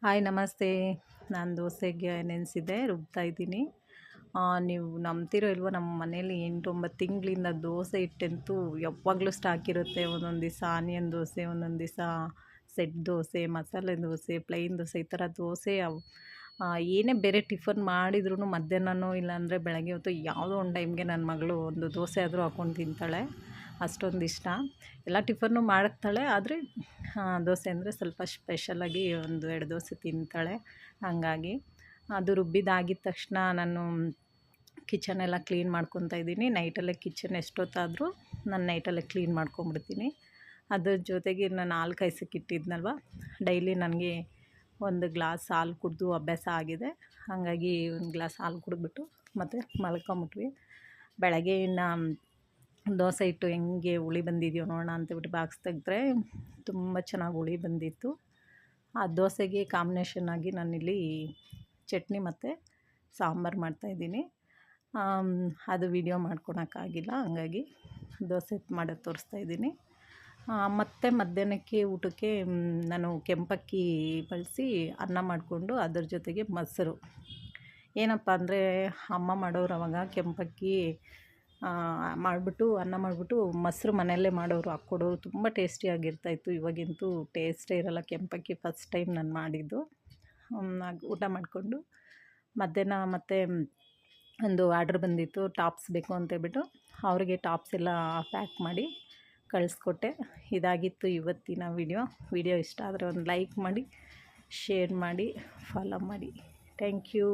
Hi ನಮಸ್ತೆ. ನಾನು ದೋಸೆಗೆ ನೆನೆಸಿದ್ದೆ ರುಬ್ತಾ ಇದ್ದೀನಿ. ನೀವು ನಂಬ್ತಿರೋ ಇಲ್ವೋ, ನಮ್ಮ ಮನೇಲಿ 8-9 ತಿಂಗಳಿಂದ ದೋಸೆ ಹಿಟ್ಟಂತೂ ಯಾವಾಗಲೂ ಸ್ಟಾಕ್ ಇರುತ್ತೆ. ಒಂದೊಂದು ದಿವಸ ಆನಿಯನ್ ದೋಸೆ, ಒಂದೊಂದು ದಿವಸ ಸೆಟ್ ದೋಸೆ, ಮಸಾಲೆ ದೋಸೆ, ಪ್ಲೈನ್ ದೋಸೆ, ಈ ಥರ ದೋಸೆ ಏನೇ ಬೇರೆ ಟಿಫನ್ ಮಾಡಿದ್ರೂ ಮಧ್ಯಾಹ್ನನೋ ಇಲ್ಲಾಂದರೆ ಬೆಳಗ್ಗೆ ಹೊತ್ತು ಯಾವುದೋ ಒಂದು ಟೈಮ್ಗೆ ನನ್ನ ಮಗಳು ಒಂದು ದೋಸೆ ಆದರೂ ಹಾಕ್ಕೊಂಡು ತಿಂತಾಳೆ. ಅಷ್ಟೊಂದು ಇಷ್ಟ. ಎಲ್ಲ ಟಿಫನ್ನು ಮಾಡ್ತಾಳೆ, ಆದರೆ ದೋಸೆ ಅಂದರೆ ಸ್ವಲ್ಪ ಸ್ಪೆಷಲಾಗಿ 1-2 ದೋಸೆ ತಿಂತಾಳೆ. ಹಾಗಾಗಿ ಅದು ರುಬ್ಬಿದಾಗಿದ್ದ ತಕ್ಷಣ ನಾನು ಕಿಚನೆಲ್ಲ ಕ್ಲೀನ್ ಮಾಡ್ಕೊತಾ ಇದ್ದೀನಿ. ನೈಟಲ್ಲೇ ಕಿಚನ್ ಎಷ್ಟೊತ್ತಾದರೂ ನಾನು ನೈಟಲ್ಲೇ ಕ್ಲೀನ್ ಮಾಡ್ಕೊಂಬಿಡ್ತೀನಿ. ಅದ್ರ ಜೊತೆಗೆ ನಾನು ಹಾಲು ಕಾಯ್ಸೋಕ್ಕಿಟ್ಟಿದ್ನಲ್ವ, ಡೈಲಿ ನನಗೆ 1 ಗ್ಲಾಸ್ ಹಾಲು ಕುಡಿದು ಅಭ್ಯಾಸ ಆಗಿದೆ. ಹಾಗಾಗಿ 1 ಗ್ಲಾಸ್ ಹಾಲು ಕುಡಿದ್ಬಿಟ್ಟು ಮತ್ತು ಮಲ್ಕೊಂಬಿಟ್ವಿ. ಬೆಳಗ್ಗೆ ಇನ್ನು ದೋಸೆ ಹಿಟ್ಟು ಹೆಂಗೆ ಹುಳಿ ಬಂದಿದೆಯೋ ನೋಡೋಣ ಅಂತೇಳ್ಬಿಟ್ಟು ಬಾಕ್ಸ್ ತೆಗೆದ್ರೆ ತುಂಬ ಚೆನ್ನಾಗಿ ಹುಳಿ ಬಂದಿತ್ತು. ಆ ದೋಸೆಗೆ ಕಾಂಬಿನೇಷನ್ನಾಗಿ ನಾನಿಲ್ಲಿ ಚಟ್ನಿ ಮತ್ತು ಸಾಂಬಾರು ಮಾಡ್ತಾಯಿದ್ದೀನಿ. ಅದು ವಿಡಿಯೋ ಮಾಡ್ಕೊಳಕ್ಕಾಗಿಲ್ಲ, ಹಾಗಾಗಿ ದೋಸೆ ಮಾಡೋದು ತೋರಿಸ್ತಾಯಿದ್ದೀನಿ. ಮತ್ತು ಮಧ್ಯಾಹ್ನಕ್ಕೆ ಊಟಕ್ಕೆ ನಾನು ಕೆಂಪಕ್ಕಿ ಬಳಸಿ ಅನ್ನ ಮಾಡಿಕೊಂಡು ಅದ್ರ ಜೊತೆಗೆ ಮೊಸರು. ಏನಪ್ಪ ಅಂದರೆ ಅಮ್ಮ ಮಾಡೋರು ಅವಾಗ ಕೆಂಪಕ್ಕಿ ಮಾಡಿಬಿಟ್ಟು ಅನ್ನ ಮಾಡಿಬಿಟ್ಟು ಮೊಸರು ಮನೆಯಲ್ಲೇ ಮಾಡೋರು, ಹಾಕ್ಕೊಡೋರು. ತುಂಬ ಟೇಸ್ಟಿಯಾಗಿರ್ತಾಯಿತ್ತು. ಇವಾಗಂತೂ ಟೇಸ್ಟೇ ಇರೋಲ್ಲ. ಕೆಂಪಕ್ಕಿ ಫಸ್ಟ್ ಟೈಮ್ ನಾನು ಮಾಡಿದ್ದು. ಊಟ ಮಾಡಿಕೊಂಡು ಮಧ್ಯಾಹ್ನ ಮತ್ತು ಒಂದು ಆರ್ಡ್ರ್ ಬಂದಿತ್ತು, ಟಾಪ್ಸ್ ಬೇಕು ಅಂತೇಳ್ಬಿಟ್ಟು ಅವರಿಗೆ ಟಾಪ್ಸ್ ಎಲ್ಲ ಪ್ಯಾಕ್ ಮಾಡಿ ಕಳಿಸ್ಕೊಟ್ಟೆ. ಇದಾಗಿತ್ತು ಇವತ್ತಿನ ವಿಡಿಯೋ ಇಷ್ಟ ಆದರೆ ಒಂದು ಲೈಕ್ ಮಾಡಿ, ಶೇರ್ ಮಾಡಿ, ಫಾಲೋ ಮಾಡಿ. Thank you.